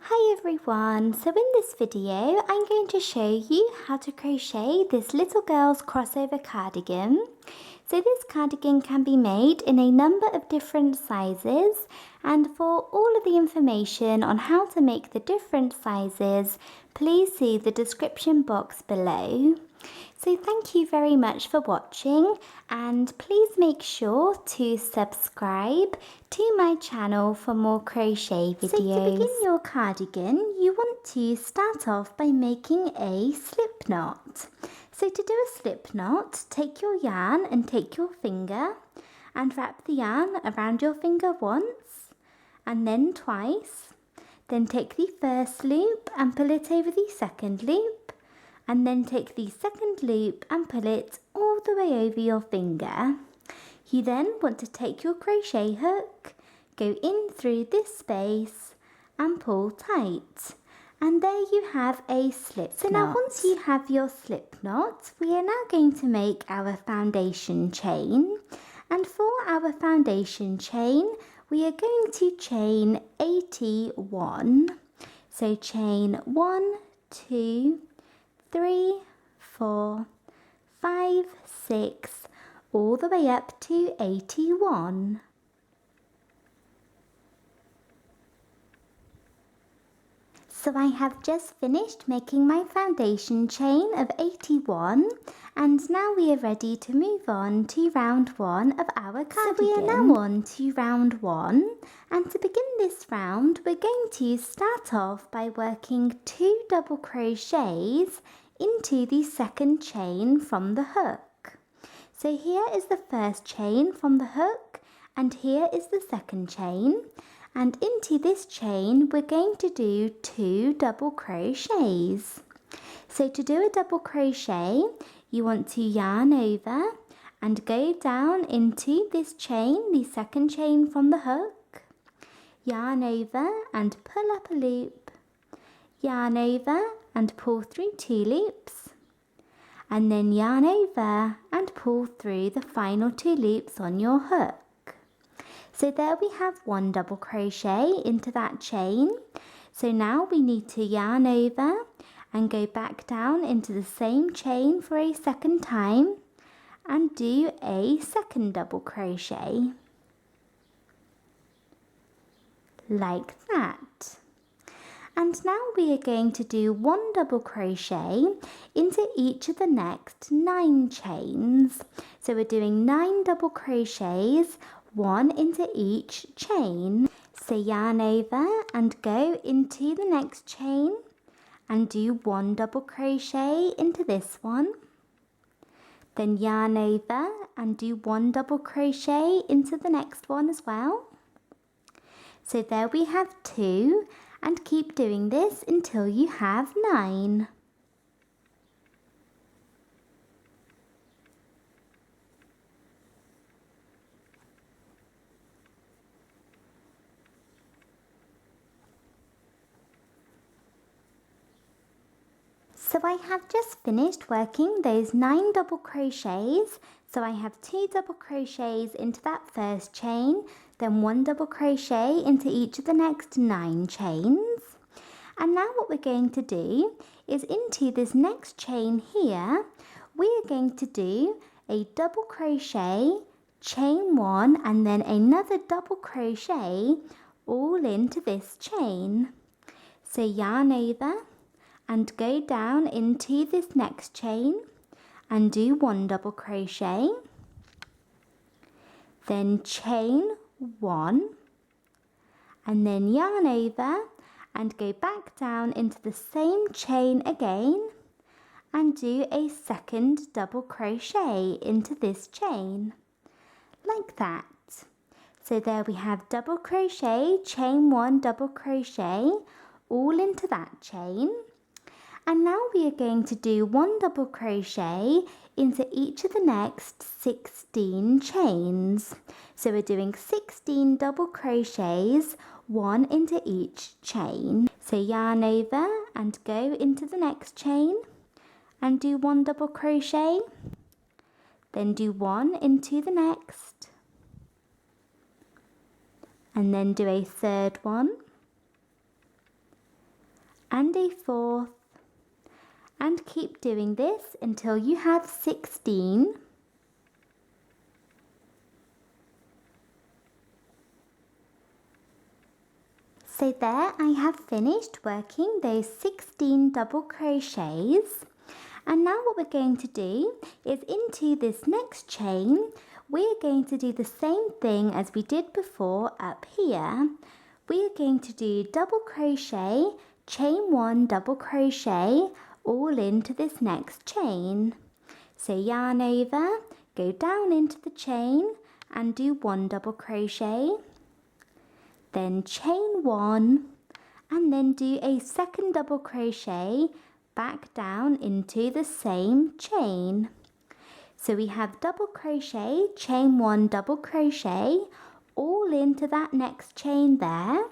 Hi everyone, so in this video I'm going to show you how to crochet this little girl's crossover cardigan. So this cardigan can be made in a number of different sizes, and for all of the information on how to make the different sizes, please see the description box below. So thank you very much for watching, and please make sure to subscribe to my channel for more crochet videos. So to begin your cardigan, you want to start off by making a slip knot. So to do a slip knot, take your yarn and take your finger and wrap the yarn around your finger once and then twice. Then take the first loop and pull it over the second loop, and then take the second loop and pull it all the way over your finger. You then want to take your crochet hook, go in through this space and pull tight. And there you have a slip knot. So now once you have your slip knot, we are now going to make our foundation chain. And for our foundation chain, we are going to chain 81. So chain 1, 2, 3, 4, 5, 6, all the way up to 81. So I have just finished making my foundation chain of 81, and now we are ready to move on to round 1 of our cardigan. So we are now on to round 1, and to begin this round we're going to start off by working 2 double crochets into the second chain from the hook. So here is the first chain from the hook, and here is the second chain. And into this chain we're going to do 2 double crochets. So to do a double crochet, you want to yarn over and go down into this chain, the second chain from the hook, yarn over and pull up a loop, yarn over and pull through 2 loops, and then yarn over and pull through the final 2 loops on your hook. So there we have 1 double crochet into that chain. So now we need to yarn over and go back down into the same chain for a second time and do a second double crochet. Like that. And now we are going to do 1 double crochet into each of the next 9 chains. So we're doing 9 double crochets, 1 into each chain. So yarn over and go into the next chain and do 1 double crochet into this one. Then yarn over and do 1 double crochet into the next one as well. So there we have 2, and keep doing this until you have 9. So I have just finished working those 9 double crochets. So I have 2 double crochets into that first chain, then 1 double crochet into each of the next 9 chains. And now what we're going to do is into this next chain here, we are going to do a double crochet, chain 1, and then another double crochet all into this chain. So yarn over and go down into this next chain and do 1 double crochet, then chain 1, and then yarn over and go back down into the same chain again and do a second double crochet into this chain, like that. So there we have double crochet, chain 1, double crochet, all into that chain. And now we are going to do 1 double crochet into each of the next 16 chains. So we're doing 16 double crochets, 1 into each chain. So yarn over and go into the next chain and do 1 double crochet, then do 1 into the next, and then do a third one, and a fourth, and keep doing this until you have 16. So there I have finished working those 16 double crochets, and now what we're going to do is into this next chain we're going to do the same thing as we did before up here. We're going to do double crochet, chain 1, double crochet all into this next chain. So yarn over, go down into the chain and do 1 double crochet, then chain 1 and then do a second double crochet back down into the same chain. So we have double crochet, chain 1, double crochet all into that next chain there.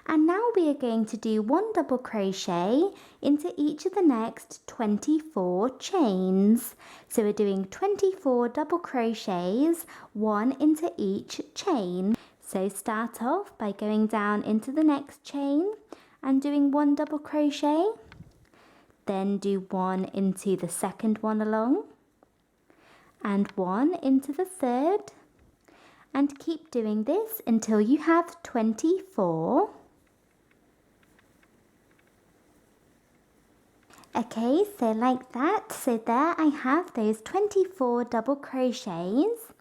And now we are going to do 1 double crochet into each of the next 24 chains. So we're doing 24 double crochets, 1 into each chain. So start off by going down into the next chain and doing 1 double crochet, then do 1 into the second one along, and 1 into the third, and keep doing this until you have 24. Okay, so like that, so there I have those 24 double crochets.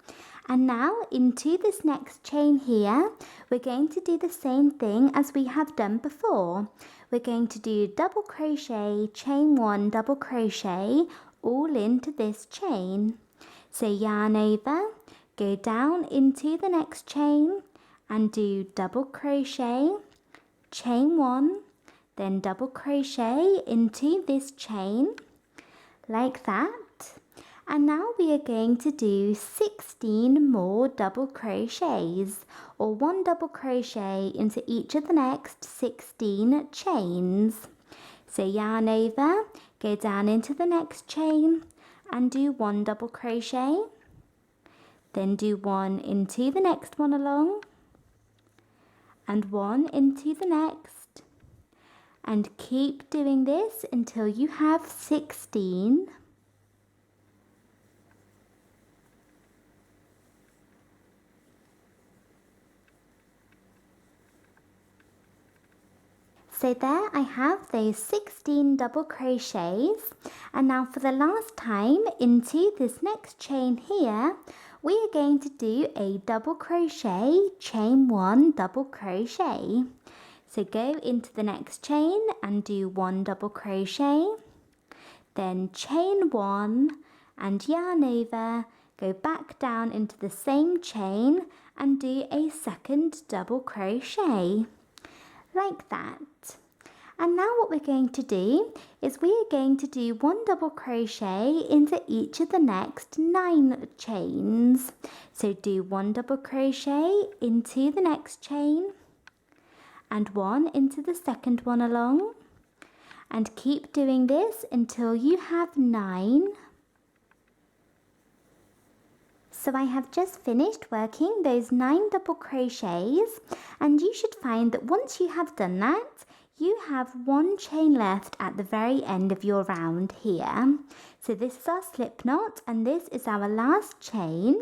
And now into this next chain here, we're going to do the same thing as we have done before. We're going to do double crochet, chain 1, double crochet all into this chain. So yarn over, go down into the next chain and do double crochet, chain 1, then double crochet into this chain like that. And now we are going to do 16 more double crochets, or 1 double crochet into each of the next 16 chains. So yarn over, go down into the next chain and do 1 double crochet, then do 1 into the next one along, and 1 into the next, and keep doing this until you have 16. So there I have those 16 double crochets, and now for the last time into this next chain here, we are going to do a double crochet, chain 1, double crochet. So go into the next chain and do 1 double crochet, then chain 1 and yarn over, go back down into the same chain and do a second double crochet. Like that. And now what we're going to do is we are going to do 1 double crochet into each of the next 9 chains. So do 1 double crochet into the next chain and 1 into the second one along, and keep doing this until you have 9. So I have just finished working those 9 double crochets, and you should find that once you have done that, you have 1 chain left at the very end of your round here. So this is our slip knot and this is our last chain.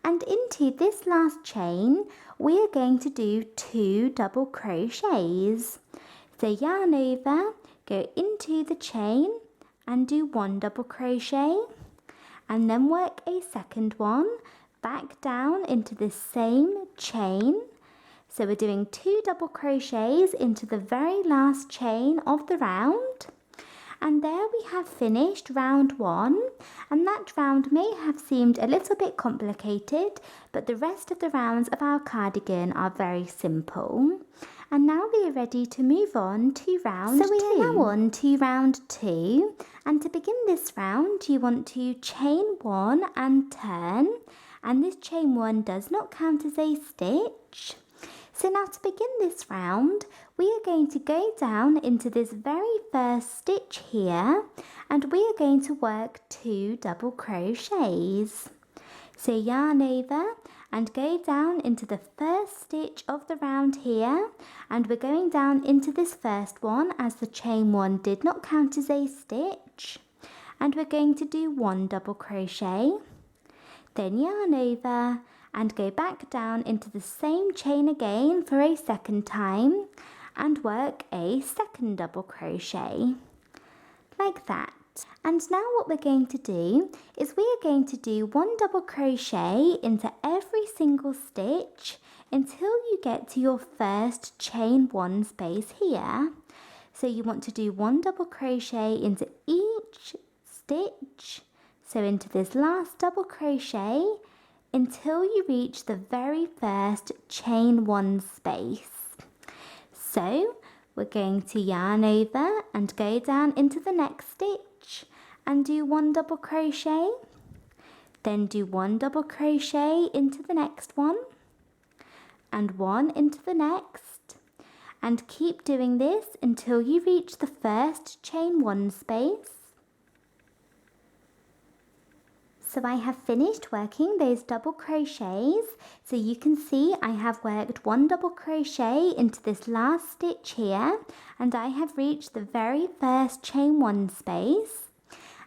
And into this last chain, we are going to do 2 double crochets. So yarn over, go into the chain and do 1 double crochet, and then work a second one back down into the same chain. So we're doing 2 double crochets into the very last chain of the round, and there we have finished round 1. And that round may have seemed a little bit complicated, but the rest of the rounds of our cardigan are very simple. And now we are ready to move on to round 2. So we are now on to round 2, and to begin this round you want to chain 1 and turn, and this chain 1 does not count as a stitch. So now to begin this round, we are going to go down into this very first stitch here, and we are going to work 2 double crochets. So yarn over and go down into the first stitch of the round here, and we're going down into this first one as the chain 1 did not count as a stitch, and we're going to do 1 double crochet, then yarn over and go back down into the same chain again for a second time and work a second double crochet like that. And now what we're going to do is we are going to do 1 double crochet into every single stitch until you get to your first chain 1 space here. So you want to do 1 double crochet into each stitch, so into this last double crochet until you reach the very first chain 1 space. So we're going to yarn over and go down into the next stitch and do 1 double crochet, then do 1 double crochet into the next one and 1 into the next, and keep doing this until you reach the first chain 1 space. So I have finished working those double crochets, so you can see I have worked 1 double crochet into this last stitch here, and I have reached the very first chain 1 space,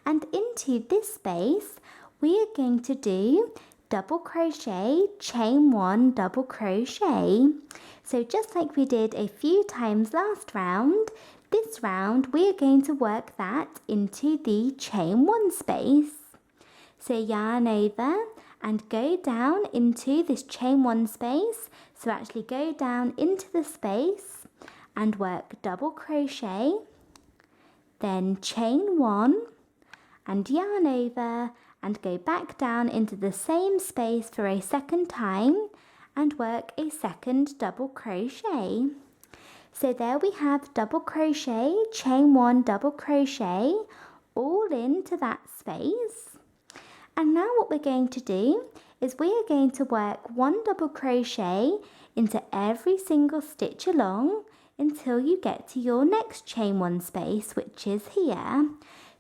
and into this space we are going to do double crochet, chain 1 double crochet. So just like we did a few times last round, this round we are going to work that into the chain 1 space. So yarn over and go down into this chain 1 space, so actually go down into the space and work double crochet, then chain 1 and yarn over and go back down into the same space for a second time and work a second double crochet. So there we have double crochet, chain 1 double crochet all into that space. And now what we're going to do is we are going to work 1 double crochet into every single stitch along until you get to your next chain 1 space, which is here.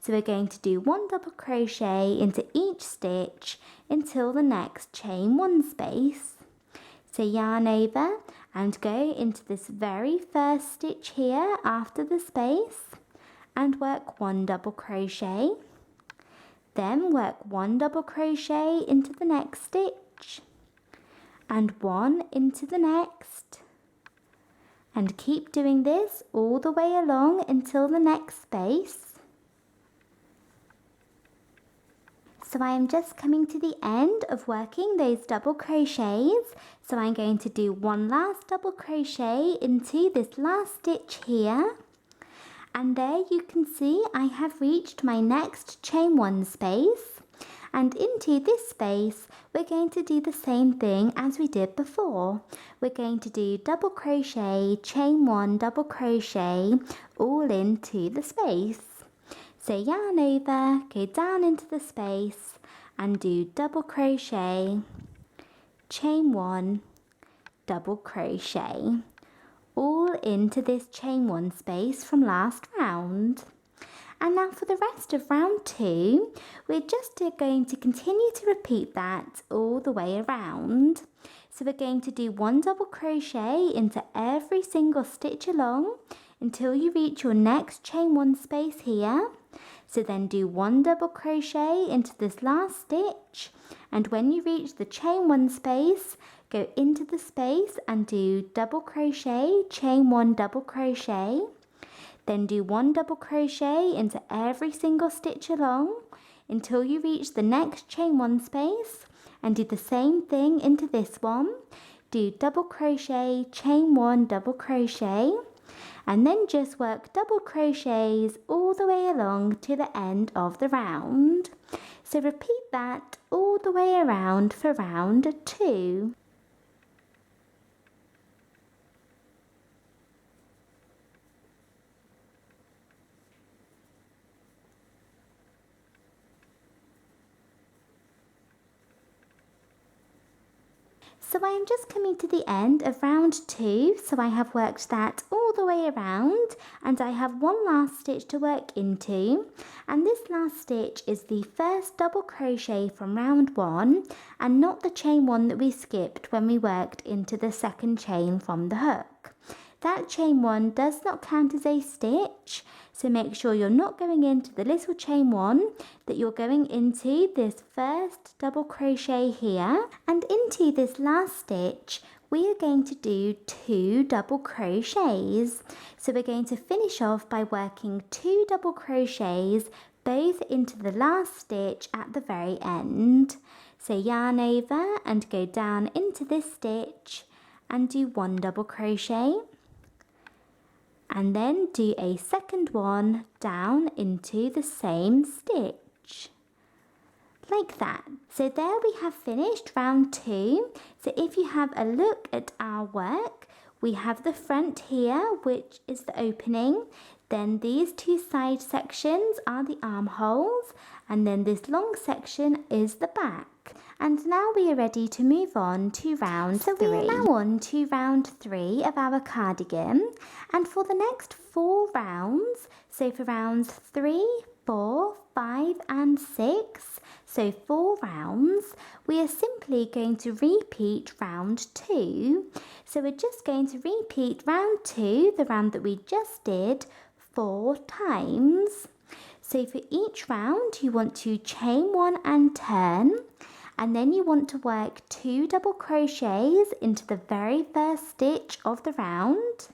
So we're going to do 1 double crochet into each stitch until the next chain 1 space. So yarn over and go into this very first stitch here after the space and work 1 double crochet. Then work 1 double crochet into the next stitch and 1 into the next, and keep doing this all the way along until the next space. So I am just coming to the end of working those double crochets, so I'm going to do 1 last double crochet into this last stitch here. And there you can see I have reached my next chain 1 space, and into this space we're going to do the same thing as we did before. We're going to do double crochet, chain 1 double crochet all into the space. So yarn over, go down into the space and do double crochet, chain 1 double crochet all into this chain 1 space from last round. And now for the rest of round 2, we're just going to continue to repeat that all the way around. So we're going to do 1 double crochet into every single stitch along until you reach your next chain 1 space here. So then do 1 double crochet into this last stitch, and when you reach the chain 1 space, go into the space and do double crochet, chain 1 double crochet, then do 1 double crochet into every single stitch along until you reach the next chain 1 space, and do the same thing into this one. Do double crochet, chain 1 double crochet, and then just work double crochets all the way along to the end of the round. So repeat that all the way around for round 2. So I am just coming to the end of round 2, so I have worked that all the way around, and I have one last stitch to work into, and this last stitch is the first double crochet from round 1 and not the chain 1 that we skipped when we worked into the second chain from the hook. That chain 1 does not count as a stitch, so make sure you're not going into the little chain 1, that you're going into this first double crochet here, and into this last stitch we are going to do 2 double crochets. So we're going to finish off by working 2 double crochets both into the last stitch at the very end. So yarn over and go down into this stitch and do 1 double crochet, and then do a second one down into the same stitch, like that. So there we have finished round 2. So if you have a look at our work, we have the front here, which is the opening, then these 2 side sections are the armholes, and then this long section is the back. And now we are ready to move on to round 3. So we are now on to round 3 of our cardigan, and for the next 4 rounds, so for rounds 3, 4, 5 and 6, so 4 rounds, we are simply going to repeat round 2. So we're just going to repeat round 2, the round that we just did, 4 times. So for each round you want to chain 1 and turn, and then you want to work 2 double crochets into the very first stitch of the round.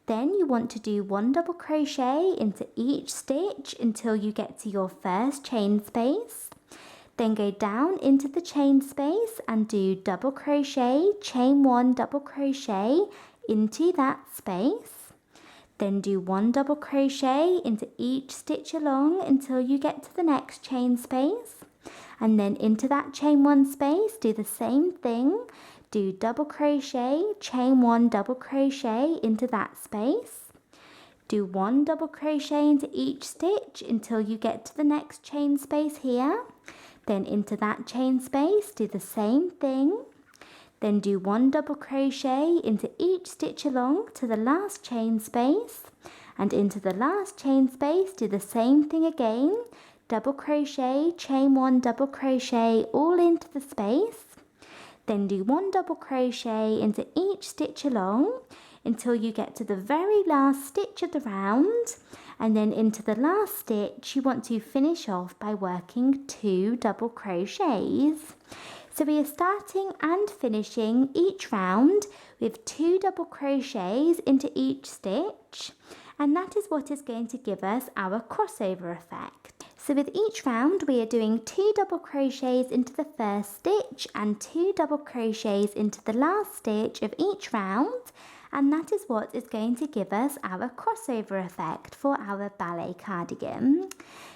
Then you want to do 1 double crochet into each stitch until you get to your first chain space. Then go down into the chain space and do double crochet, chain 1 double crochet into that space. Then do 1 double crochet into each stitch along until you get to the next chain space. And then into that chain 1 space, do the same thing. Do double crochet, chain 1 double crochet into that space. Do 1 double crochet into each stitch until you get to the next chain space here. Then into that chain space, do the same thing. Then do 1 double crochet into each stitch along to the last chain space, and into the last chain space do the same thing again. Double crochet, chain 1 double crochet all into the space. Then do 1 double crochet into each stitch along until you get to the very last stitch of the round, and then into the last stitch you want to finish off by working 2 double crochets. So we are starting and finishing each round with 2 double crochets into each stitch, and that is what is going to give us our crossover effect. So with each round we are doing 2 double crochets into the first stitch and 2 double crochets into the last stitch of each round, and that is what is going to give us our crossover effect for our ballet cardigan.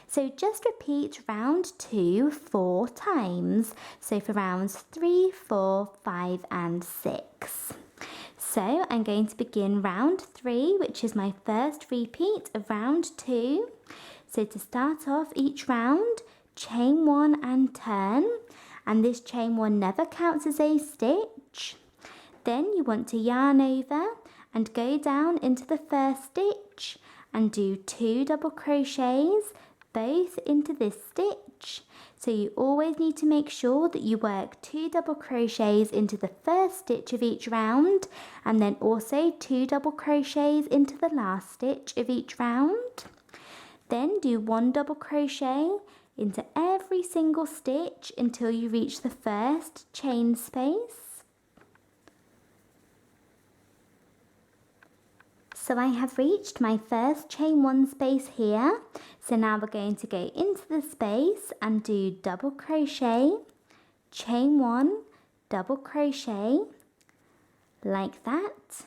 So just repeat round 2 4 times, so for rounds 3, 4, 5 and 6. So I'm going to begin round 3, which is my first repeat of round 2. So to start off each round, chain 1 and turn, and this chain 1 never counts as a stitch. Then you want to yarn over and go down into the first stitch and do 2 double crochets both into this stitch. So you always need to make sure that you work 2 double crochets into the first stitch of each round, and then also 2 double crochets into the last stitch of each round. Then do 1 double crochet into every single stitch until you reach the first chain space. So I have reached my first chain 1 space here. So now we're going to go into the space and do double crochet, chain 1, double crochet, like that.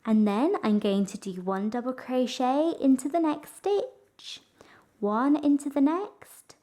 And then I'm going to do 1 double crochet into the next stitch, 1 into the next,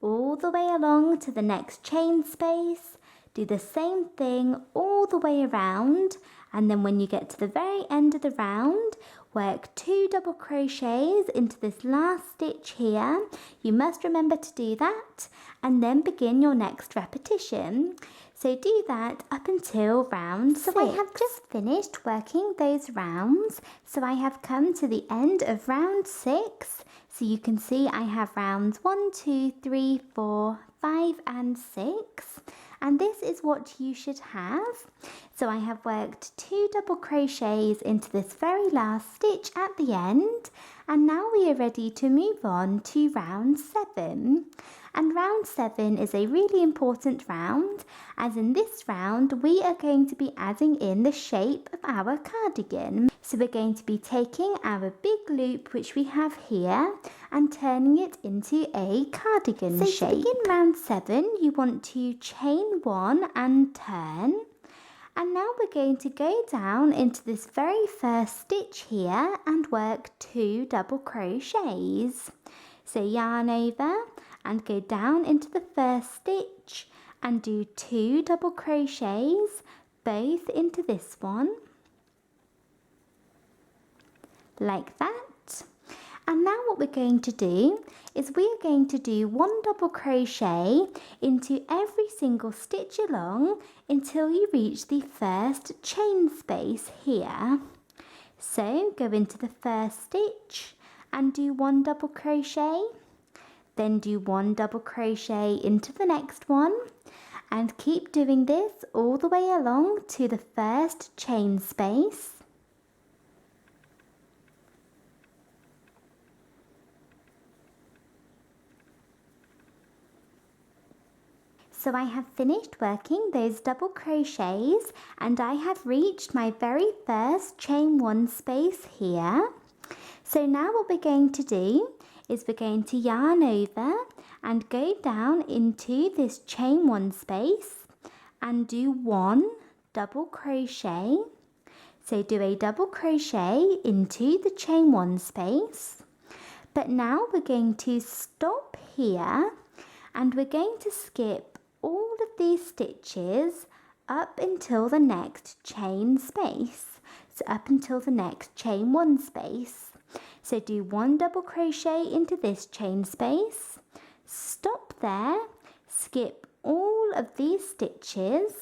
all the way along to the next chain space. Do the same thing all the way around, and then when you get to the very end of the round, work 2 double crochets into this last stitch here. You must remember to do that, and then begin your next repetition. So do that up until round 6. So I have just finished working those rounds. So I have come to the end of round 6. So you can see I have rounds 1, 2, 3, 4, 5 and 6. And this is what you should have. So I have worked 2 double crochets into this very last stitch at the end. And now we are ready to move on to round 7. And round 7 is a really important round, as in this round we are going to be adding in the shape of our cardigan. So we're going to be taking our big loop which we have here and turning it into a cardigan shape. So to begin round 7 you want to chain 1 and turn. And now we're going to go down into this very first stitch here and work 2 double crochets. So yarn over and go down into the first stitch and do 2 double crochets, both into this one, like that. And now what we're going to do is we are going to do 1 double crochet into every single stitch along until you reach the first chain space here. So go into the first stitch and do 1 double crochet, then do 1 double crochet into the next one, and keep doing this all the way along to the first chain space. So I have finished working those double crochets and I have reached my very first chain 1 space here. So now what we're going to do is we're going to yarn over and go down into this chain 1 space and do 1 double crochet. So do a double crochet into the chain 1 space. But now we're going to stop here and we're going to skip all of these stitches up until the next chain space. So up until the next chain 1 space. So do 1 double crochet into this chain space, stop there, skip all of these stitches,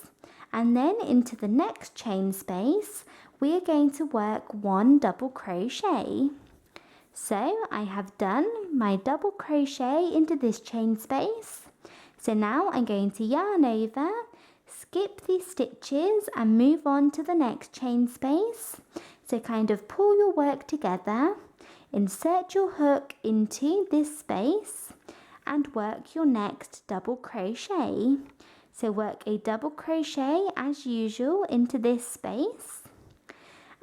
and then into the next chain space we are going to work 1 double crochet. So I have done my double crochet into this chain space. So now I'm going to yarn over, skip these stitches and move on to the next chain space. So kind of pull your work together, insert your hook into this space and work your next double crochet. So work a double crochet as usual into this space.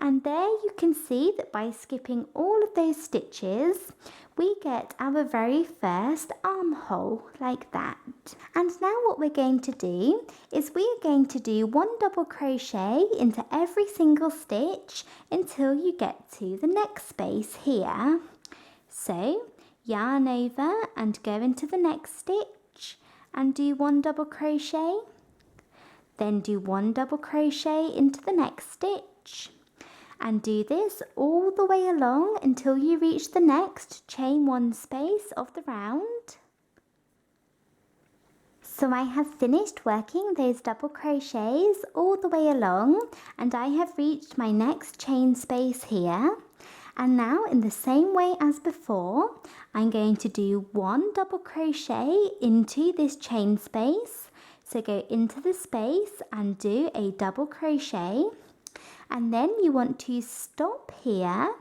And there you can see that by skipping all of those stitches, we get our very first armhole like that. And now what we're going to do is we are going to do 1 double crochet into every single stitch until you get to the next space here. So yarn over and go into the next stitch and do 1 double crochet. Then do 1 double crochet into the next stitch. And do this all the way along until you reach the next chain 1 space of the round. So I have finished working those double crochets all the way along and I have reached my next chain space here. And now in the same way as before, I'm going to do 1 double crochet into this chain space. So go into the space and do a double crochet. And then you want to stop here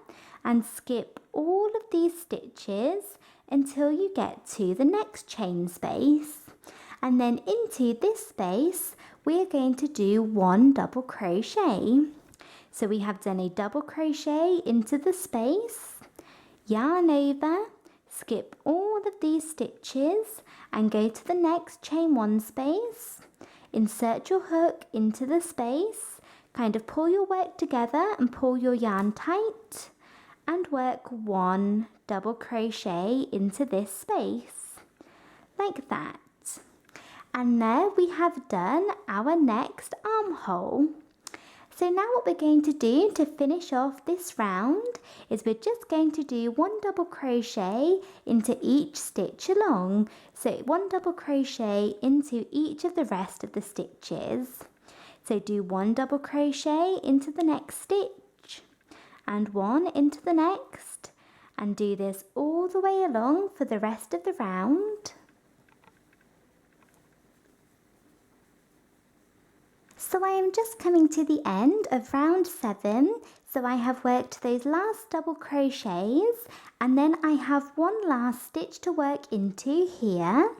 and skip all of these stitches until you get to the next chain space. And then into this space, we are going to do 1 double crochet. So we have done a double crochet into the space, yarn over, skip all of these stitches and go to the next chain 1 space, insert your hook into the space, kind of pull your work together and pull your yarn tight and work 1 double crochet into this space like that. And there we have done our next armhole. So now what we're going to do to finish off this round is we're just going to do 1 double crochet into each stitch along. So 1 double crochet into each of the rest of the stitches. So do 1 double crochet into the next stitch and 1 into the next, and do this all the way along for the rest of the round. So I am just coming to the end of round 7, so I have worked those last double crochets and then I have one last stitch to work into here.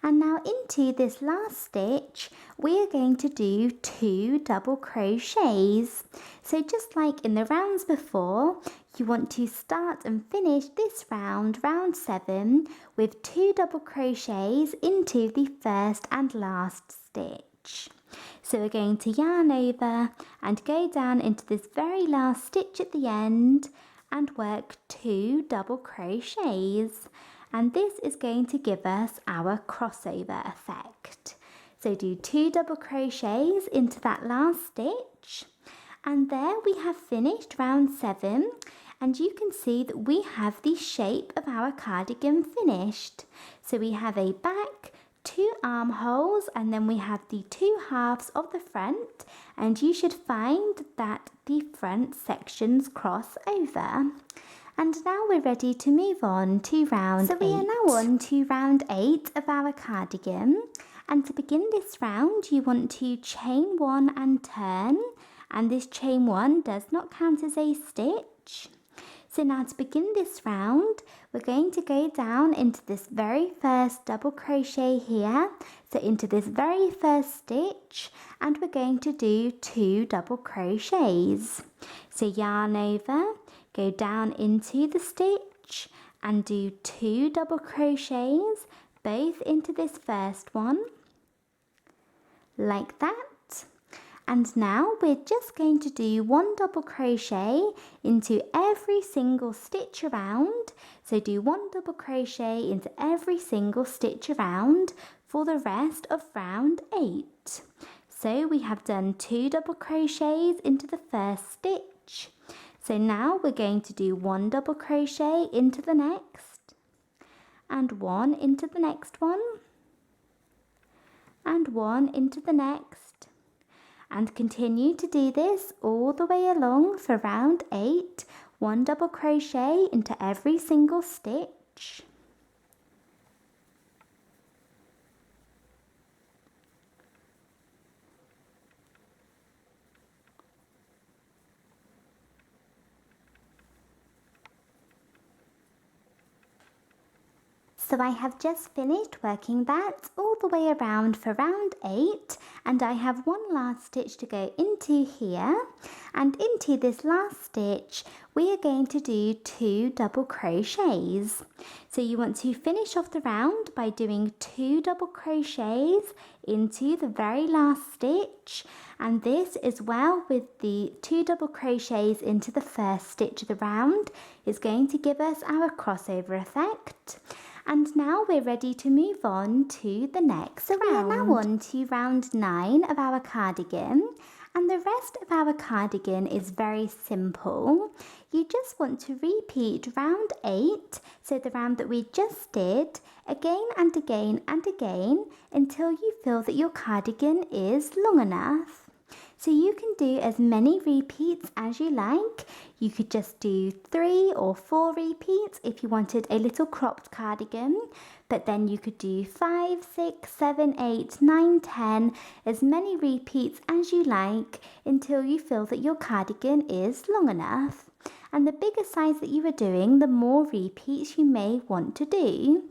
And now into this last stitch we are going to do 2 double crochets. So just like in the rounds before, you want to start and finish this round, round 7, with 2 double crochets into the first and last stitch. So we're going to yarn over and go down into this very last stitch at the end and work 2 double crochets, and this is going to give us our crossover effect. So do 2 double crochets into that last stitch, and there we have finished round 7, and you can see that we have the shape of our cardigan finished. So we have a back, 2 armholes, and then we have the 2 halves of the front, and you should find that the front sections cross over. And now we're ready to move on to round 8. So we are now on to round 8 of our cardigan, and to begin this round you want to chain 1 and turn, and this chain 1 does not count as a stitch. So now to begin this round, we're going to go down into this very first double crochet here, so into this very first stitch, and we're going to do 2 double crochets. So yarn over, go down into the stitch and do 2 double crochets, both into this first one, like that. And now we're just going to do 1 double crochet into every single stitch around. So do 1 double crochet into every single stitch around for the rest of round 8. So we have done 2 double crochets into the first stitch. So now we're going to do 1 double crochet into the next, and 1 into the next one, and 1 into the next. And continue to do this all the way along for round 8, 1 double crochet into every single stitch. So I have just finished working that all the way around for round 8, and I have one last stitch to go into here, and into this last stitch we are going to do 2 double crochets. So you want to finish off the round by doing 2 double crochets into the very last stitch, and this as well with the 2 double crochets into the first stitch of the round is going to give us our crossover effect. And now we're ready to move on to the next round. We are now on to round 9 of our cardigan, and the rest of our cardigan is very simple. You just want to repeat round 8, so the round that we just did, again and again and again until you feel that your cardigan is long enough. So you can do as many repeats as you like. You could just do 3 or 4 repeats if you wanted a little cropped cardigan, but then you could do 5, 6, 7, 8, 9, 10, as many repeats as you like until you feel that your cardigan is long enough. And the bigger size that you are doing, the more repeats you may want to do.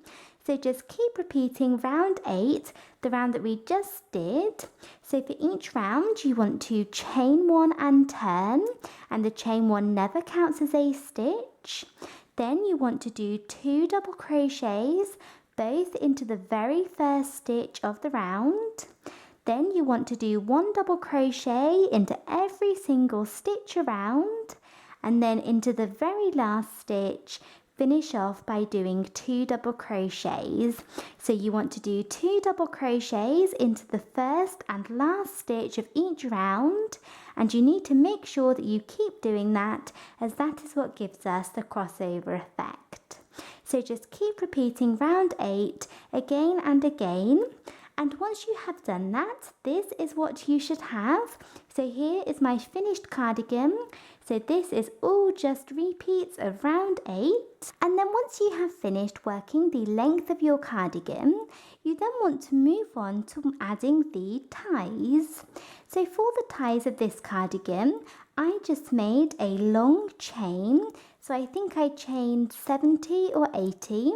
So just keep repeating round 8, the round that we just did. So for each round you want to chain 1 and turn, and the chain 1 never counts as a stitch. Then you want to do 2 double crochets, both into the very first stitch of the round. Then you want to do 1 double crochet into every single stitch around, and then into the very last stitch finish off by doing 2 double crochets. So you want to do 2 double crochets into the first and last stitch of each round, and you need to make sure that you keep doing that, as that is what gives us the crossover effect. So just keep repeating round 8 again and again. And once you have done that, this is what you should have. So here is my finished cardigan. So this is all just repeats of round 8. And then once you have finished working the length of your cardigan, you then want to move on to adding the ties. So for the ties of this cardigan, I just made a long chain. So I think I chained 70 or 80.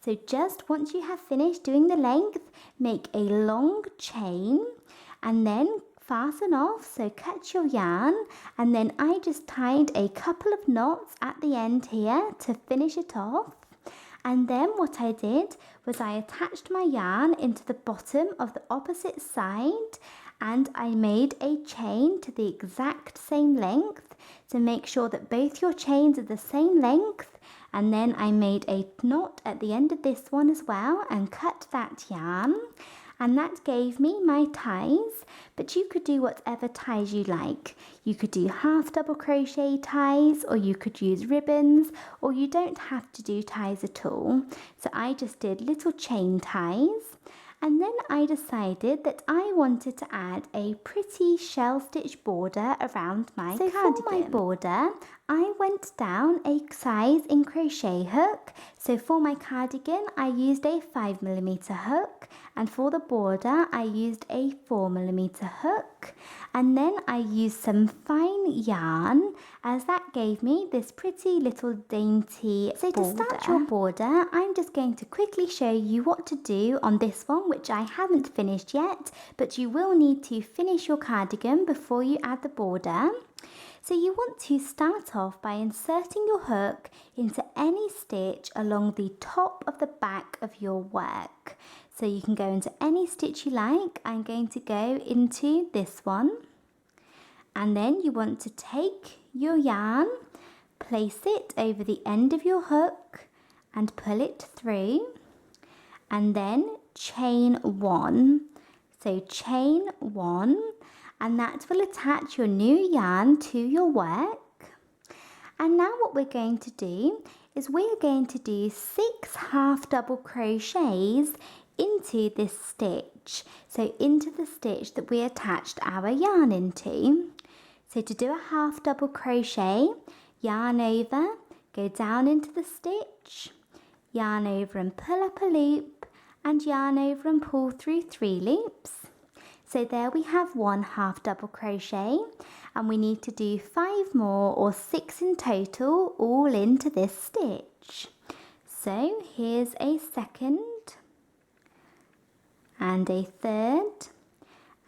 So just once you have finished doing the length, make a long chain and then fasten off. So cut your yarn, and then I just tied a couple of knots at the end here to finish it off. And then what I did was I attached my yarn into the bottom of the opposite side, and I made a chain to the exact same length. So make sure that both your chains are the same length, and then I made a knot at the end of this one as well and cut that yarn, and that gave me my ties. But you could do whatever ties you like. You could do half double crochet ties, or you could use ribbons, or you don't have to do ties at all. So I just did little chain ties. And then I decided that I wanted to add a pretty shell stitch border around my cardigan. For my border, I went down a size in crochet hook. So for my cardigan, I used a 5mm hook, and for the border, I used a 4mm hook. And then I used some fine yarn, as that gave me this pretty little dainty border. So to start your border, I'm just going to quickly show you what to do on this one, which I haven't finished yet, but you will need to finish your cardigan before you add the border. So you want to start off by inserting your hook into any stitch along the top of the back of your work. So you can go into any stitch you like. I'm going to go into this one. And then you want to take your yarn, place it over the end of your hook and pull it through, and then chain 1. So chain 1, and that will attach your new yarn to your work. And now what we're going to do is we're going to do 6 half double crochets into this stitch, so into the stitch that we attached our yarn into. So to do a half double crochet, yarn over, go down into the stitch, yarn over and pull up a loop, and yarn over and pull through 3 loops. So there we have 1 half double crochet, and we need to do 5 more, or 6 in total, all into this stitch. So here's a second and a third,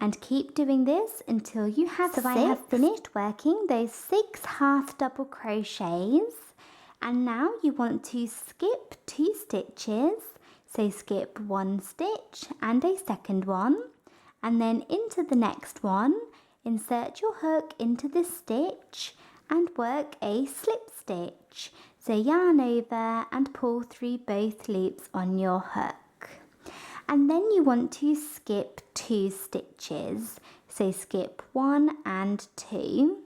and keep doing this until you have 6. So I have finished working those 6 half double crochets, and now you want to skip 2 stitches. So skip 1 stitch and a second one, and then into the next one, insert your hook into this stitch and work a slip stitch. So yarn over and pull through both loops on your hook. And then you want to skip 2 stitches. So skip 1 and 2.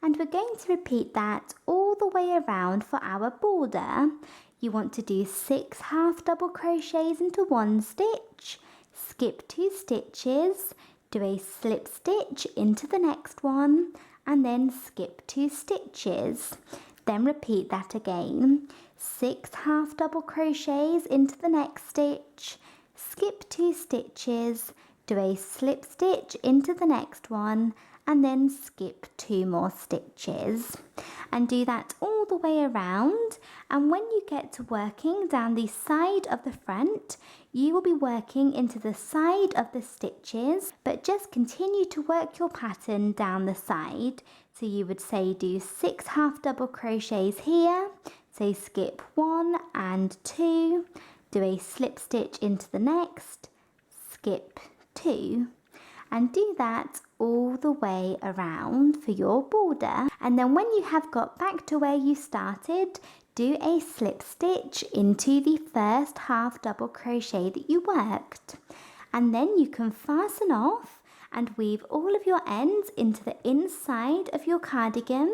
And we're going to repeat that all the way around for our border. You want to do 6 half double crochets into 1 stitch, skip 2 stitches, do a slip stitch into the next one, and then skip 2 stitches. Then repeat that again. 6 half double crochets into the next stitch, skip 2 stitches, do a slip stitch into the next one, and then skip 2 more stitches. And do that all the way around, and when you get to working down the side of the front, you will be working into the side of the stitches, but just continue to work your pattern down the side. So you would say do 6 half double crochets here, so skip 1 and 2, do a slip stitch into the next, skip 2, and do that all the way around for your border. And then when you have got back to where you started, do a slip stitch into the first half double crochet that you worked, and then you can fasten off and weave all of your ends into the inside of your cardigan.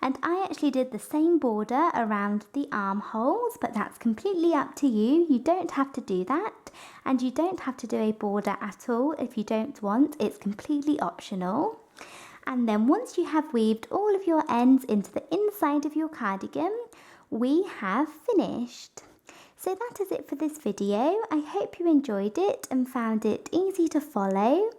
And I actually did the same border around the armholes, but that's completely up to you. You don't have to do that, and you don't have to do a border at all if you don't want. It's completely optional. And then once you have weaved all of your ends into the inside of your cardigan, we have finished. So that is it for this video. I hope you enjoyed it and found it easy to follow.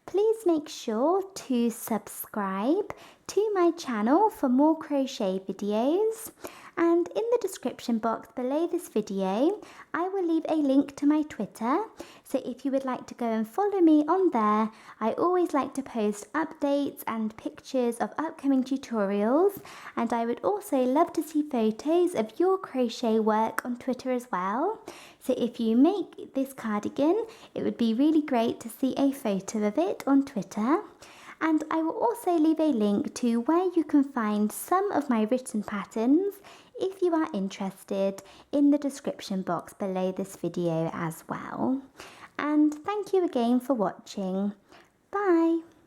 Please make sure to subscribe to my channel for more crochet videos. And in the description box below this video, I will leave a link to my Twitter. So if you would like to go and follow me on there, I always like to post updates and pictures of upcoming tutorials. And I would also love to see photos of your crochet work on Twitter as well. So if you make this cardigan, it would be really great to see a photo of it on Twitter. And I will also leave a link to where you can find some of my written patterns if you are interested in the description box below this video as well. And thank you again for watching. Bye!